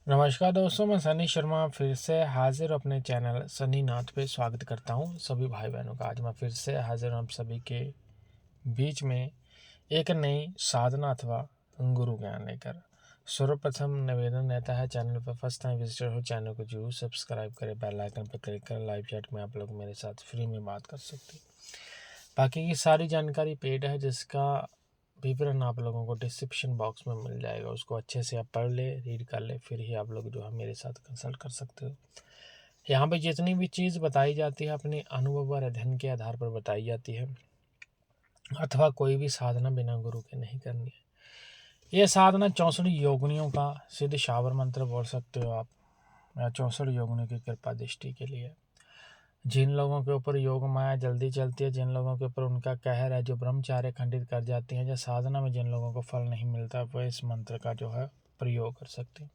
नमस्कार दोस्तों, मैं सनी शर्मा फिर से हाजिर अपने चैनल सनी नाथ पे स्वागत करता हूँ सभी भाई बहनों का। आज मैं फिर से हाजिर हूँ आप सभी के बीच में एक नई साधना अथवा गुरु ज्ञान लेकर। सर्वप्रथम निवेदन रहता है, चैनल पर फर्स्ट टाइम विजिटर हो चैनल को जरूर सब्सक्राइब करें, बेल आइकन पर क्लिक करें। लाइव चैट में आप लोग मेरे साथ फ्री में बात कर सकते हैं। बाकी की सारी जानकारी पेड है, जिसका विवरण आप लोगों को डिस्क्रिप्शन बॉक्स में मिल जाएगा। उसको अच्छे से आप पढ़ ले, रीड कर ले, फिर ही आप लोग जो है मेरे साथ कंसल्ट कर सकते हो। यहाँ पे जितनी भी चीज़ बताई जाती है अपने अनुभव और अध्ययन के आधार पर बताई जाती है, अथवा कोई भी साधना बिना गुरु के नहीं करनी है। यह साधना 64 योगिनियों का सिद्ध शावर मंत्र बोल सकते हो आप, या 64 योगिनियों की कृपा दृष्टि के लिए। जिन लोगों के ऊपर योग माया जल्दी चलती है, जिन लोगों के ऊपर उनका कहर है, जो ब्रह्मचार्य खंडित कर जाती है, या साधना में जिन लोगों को फल नहीं मिलता, वह इस मंत्र का जो है प्रयोग कर सकते हैं।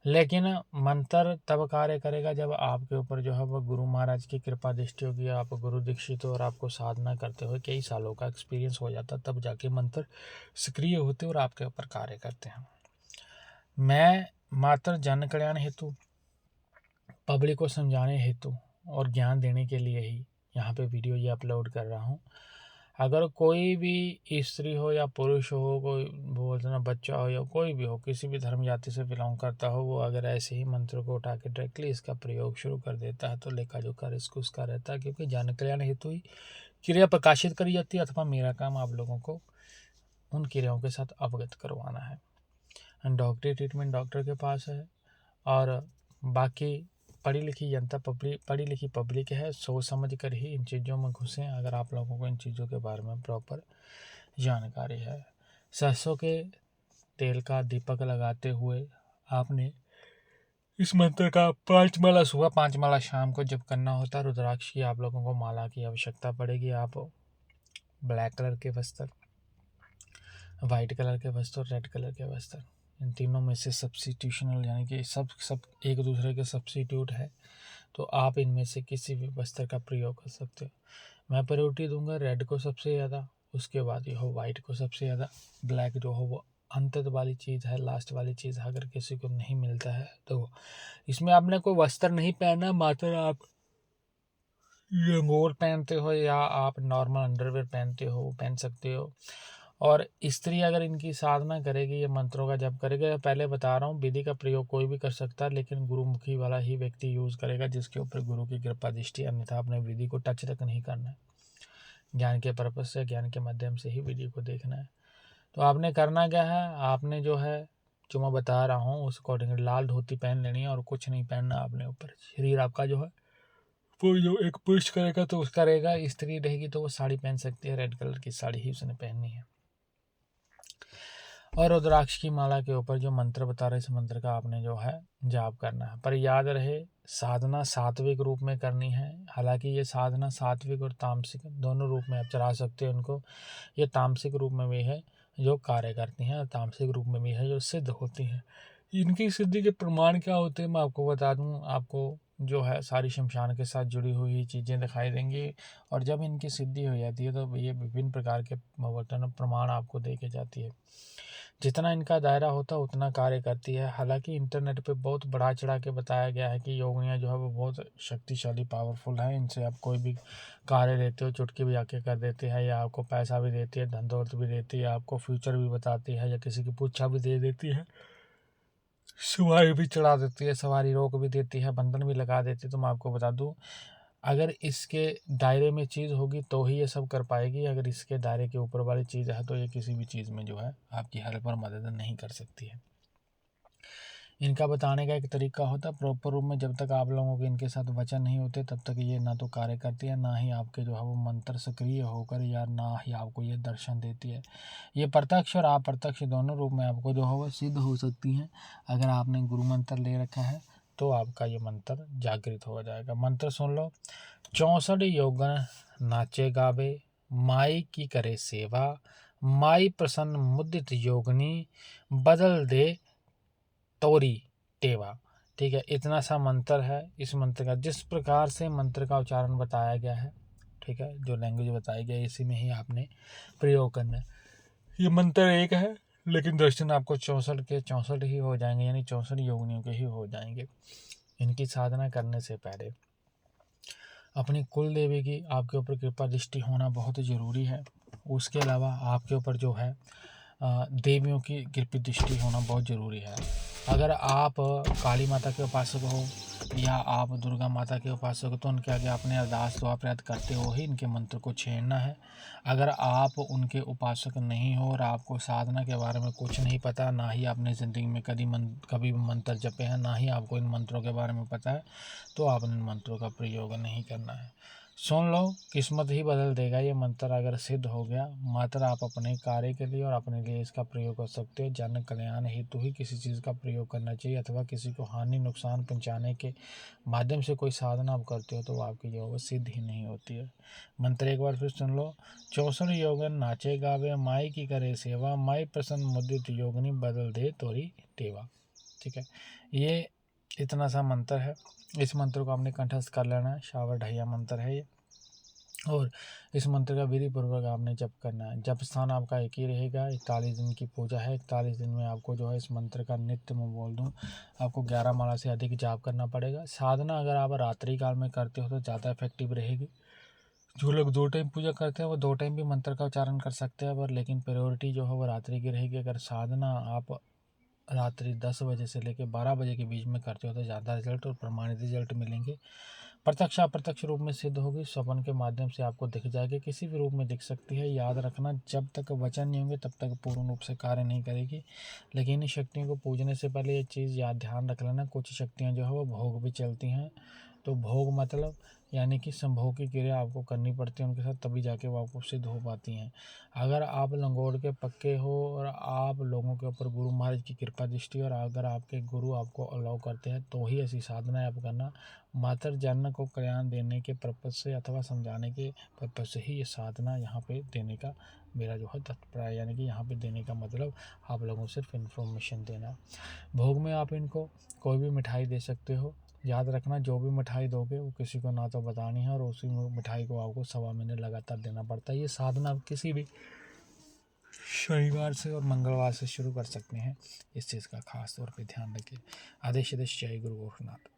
लेकिन मंत्र तब कार्य करेगा जब आपके ऊपर जो है वह गुरु महाराज की कृपा दृष्टि होगी, आप गुरु दीक्षित हो और आपको साधना करते हुए कई सालों का एक्सपीरियंस हो जाता, तब जाके मंत्र सक्रिय होते और आपके ऊपर कार्य करते हैं। मैं मात्र जन कल्याण हेतु, पब्लिक को समझाने हेतु और ज्ञान देने के लिए ही यहाँ पे वीडियो ये अपलोड कर रहा हूँ। अगर कोई भी स्त्री हो या पुरुष हो, कोई बोलते ना बच्चा हो या कोई भी हो, किसी भी धर्म जाति से बिलोंग करता हो, वो अगर ऐसे ही मंत्र को उठा के डायरेक्टली इसका प्रयोग शुरू कर देता है तो लेखा जोखा रिस्क उसका रहता है, क्योंकि जन कल्याण हेतु ही क्रिया प्रकाशित करी जाती है, अथवा मेरा काम आप लोगों को उन क्रियाओं के साथ अवगत करवाना है। डॉक्टरी ट्रीटमेंट डॉक्टर के पास है, और बाकी पढ़ी लिखी जनता, पढ़ी लिखी पब्लिक है, सोच समझ कर ही इन चीज़ों में घुसें अगर आप लोगों को इन चीज़ों के बारे में प्रॉपर जानकारी है। सरसों के तेल का दीपक लगाते हुए आपने इस मंत्र का 5 माला सुबह 5 माला शाम को जब करना होता है। रुद्राक्ष की आप लोगों को माला की आवश्यकता पड़ेगी। आप ब्लैक कलर के वस्त्र, वाइट कलर के वस्त्र और रेड कलर के वस्त्र, इन तीनों में से सब्स्टिट्यूशनल यानी कि सब एक दूसरे के सब्स्टिट्यूट है, तो आप इनमें से किसी भी वस्त्र का प्रयोग कर सकते हो। मैं प्रायोरिटी दूंगा रेड को सबसे ज़्यादा, उसके बाद यह वाइट को सबसे ज़्यादा, ब्लैक जो हो वो अंत वाली चीज़ है, लास्ट वाली चीज़ है। अगर किसी को नहीं मिलता है तो इसमें आपने कोई वस्त्र नहीं पहनना, मात्र आप लंगोट पहनते हो या आप नॉर्मल अंडरवेयर पहनते हो, पहन सकते हो। और स्त्री अगर इनकी साधना करेगी, ये मंत्रों का जप करेगा, पहले बता रहा हूँ विधि का प्रयोग कोई भी कर सकता है, लेकिन गुरुमुखी वाला ही व्यक्ति यूज़ करेगा जिसके ऊपर गुरु की कृपा दृष्टि, अन्यथा अपने विधि को टच तक नहीं करना है। ज्ञान के पर्पज से, ज्ञान के माध्यम से ही विधि को देखना है। तो आपने करना क्या है, आपने जो है जो मैं बता रहा हूँ उस अकॉर्डिंग लाल धोती पहन लेनी है और कुछ नहीं पहनना अपने ऊपर। शरीर आपका जो है वो जो एक पुरुष करेगा तो उसका रहेगा, स्त्री रहेगी तो वो साड़ी पहन सकती है, रेड कलर की साड़ी ही उसने पहननी है। और रुद्राक्ष की माला के ऊपर जो मंत्र बता रहे, इस मंत्र का आपने जो है जाप करना है। पर याद रहे, साधना सात्विक रूप में करनी है। हालांकि ये साधना सात्विक और तामसिक दोनों रूप में आप चला सकते हो इनको। ये तामसिक रूप में भी है जो कार्य करती हैं, और तामसिक रूप में भी है जो सिद्ध होती हैं। इनकी सिद्धि के प्रमाण क्या होते हैं मैं आपको बता दूं। आपको जो है सारी शमशान के साथ जुड़ी हुई चीज़ें दिखाई देंगी, और जब इनकी सिद्धि हो जाती है तो ये विभिन्न प्रकार के प्रमाण आपको दे के जाती है। जितना इनका दायरा होता है उतना कार्य करती है। हालांकि इंटरनेट पे बहुत बढ़ा चढ़ा के बताया गया है कि योगिनियाँ जो है वो बहुत शक्तिशाली पावरफुल है, इनसे आप कोई भी कार्य लेते हो चुटकी भी आके कर देते हैं, या आपको पैसा भी देती है, धन दौलत भी देती है, आपको फ्यूचर भी बताती है, या किसी की पूछा भी दे देती है, सवारी भी चढ़ा देती है, सवारी रोक भी देती है, बंधन भी लगा देती है। तो मैं आपको बता दूं, अगर इसके दायरे में चीज़ होगी तो ही ये सब कर पाएगी। अगर इसके दायरे के ऊपर वाली चीज़ है तो ये किसी भी चीज़ में जो है आपकी हेल्प और मदद नहीं कर सकती है। इनका बताने का एक तरीका होता है प्रॉपर रूप में, जब तक आप लोगों के इनके साथ वचन नहीं होते तब तक ये ना तो कार्य करती है, ना ही आपके जो है वो मंत्र सक्रिय होकर, या ना ही आपको ये दर्शन देती है। ये प्रत्यक्ष और अप्रत्यक्ष दोनों रूप में आपको जो है वो सिद्ध हो सकती हैं। अगर आपने गुरु मंत्र ले रखा है तो आपका ये मंत्र जागृत हो जाएगा। मंत्र सुन लो। 64 योगन नाचे गावे, माई की करे सेवा, माई प्रसन्न मुदित योगनी, बदल दे तोरी टेवा। ठीक है, इतना सा मंत्र है। इस मंत्र का जिस प्रकार से मंत्र का उच्चारण बताया गया है, ठीक है, जो लैंग्वेज बताई गई है इसी में ही आपने प्रयोग करना है। ये मंत्र एक है, लेकिन दर्शन आपको 64 के 64 ही हो जाएंगे, यानी 64 योगिनियों के ही हो जाएंगे। इनकी साधना करने से पहले अपनी कुल देवी की आपके ऊपर कृपा दृष्टि होना बहुत ज़रूरी है। उसके अलावा आपके ऊपर जो है देवियों की कृपा दृष्टि होना बहुत ज़रूरी है। अगर आप काली माता के उपासक हो या आप दुर्गा माता के उपासक हो तो उनके आगे अपने अरदास दुआ प्रयास करते हो ही इनके मंत्र को छेड़ना है। अगर आप उनके उपासक नहीं हो और आपको साधना के बारे में कुछ नहीं पता, ना ही आपने ज़िंदगी में कभी मंत्र जपे हैं, ना ही आपको इन मंत्रों के बारे में पता है, तो आप इन मंत्रों का प्रयोग नहीं करना है। सुन लो, किस्मत ही बदल देगा ये मंत्र अगर सिद्ध हो गया। मात्र आप अपने कार्य के लिए और अपने लिए इसका प्रयोग कर सकते हो। जन कल्याण हेतु ही किसी चीज़ का प्रयोग करना चाहिए, अथवा किसी को हानि नुकसान पहुंचाने के माध्यम से कोई साधना आप करते हो तो आपकी जो है सिद्ध ही नहीं होती है। मंत्र एक बार फिर सुन लो। 64 योगन नाचे गावे, माई की करे सेवा, माई प्रसन्न मुदित योगनी, बदल दे तोरी टेवा। ठीक है, ये इतना सा मंत्र है। इस मंत्र को आपने कंठस्थ कर लेना है। शावर ढैया मंत्र है ये, और इस मंत्र का विधि पूर्वक आपने जप करना है। जप स्थान आपका एक ही रहेगा। 41 दिन की पूजा है। 41 दिन में आपको जो है इस मंत्र का नित्य मैं बोल दूं आपको 11 माला से अधिक जाप करना पड़ेगा। साधना अगर आप रात्रि काल में करते हो तो ज़्यादा इफेक्टिव रहेगी। जो लोग 2 टाइम पूजा करते हैं वो 2 टाइम भी मंत्र का उच्चारण कर सकते हैं, पर लेकिन प्रायोरिटी जो है वो रात्रि की रहेगी। अगर साधना आप रात्रि 10 बजे से लेकर 12 बजे के बीच में करते हो तो ज़्यादा रिजल्ट और प्रमाणित रिजल्ट मिलेंगे। प्रत्यक्ष अप्रत्यक्ष रूप में सिद्ध होगी। स्वप्न के माध्यम से आपको दिख जाएगी, किसी भी रूप में दिख सकती है। याद रखना, जब तक वचन नहीं होंगे तब तक पूर्ण रूप से कार्य नहीं करेगी। लेकिन इन शक्तियों को पूजने से पहले ये चीज़ याद ध्यान रख लेना, कुछ शक्तियाँ जो है वो भोग भी चलती हैं। तो भोग मतलब यानी कि संभोग की क्रिया आपको करनी पड़ती है उनके साथ, तभी जाके वो आपको सिद्ध हो पाती हैं। अगर आप लंगोट के पक्के हो और आप लोगों के ऊपर गुरु महाराज की कृपा दृष्टि और अगर आपके गुरु आपको अलाउ करते हैं तो ही ऐसी साधनाएं आप करना। मातर जन को कल्याण देने के पर्पज से अथवा समझाने के पर्पज से ही ये साधना यहाँ पे देने का मेरा जो है तात्पर्य, यानी कि यहाँ पे देने का मतलब आप लोगों को सिर्फ इन्फॉर्मेशन देना। भोग में आप इनको कोई भी मिठाई दे सकते हो। याद रखना, जो भी मिठाई दोगे वो किसी को ना तो बतानी है, और उसी मिठाई को आपको 1.25 महीने लगातार देना पड़ता है। ये साधना आप किसी भी शनिवार से और मंगलवार से शुरू कर सकते हैं। इस चीज़ का खास तौर पे ध्यान रखिए। आदेश जय गुरु गोरखनाथ।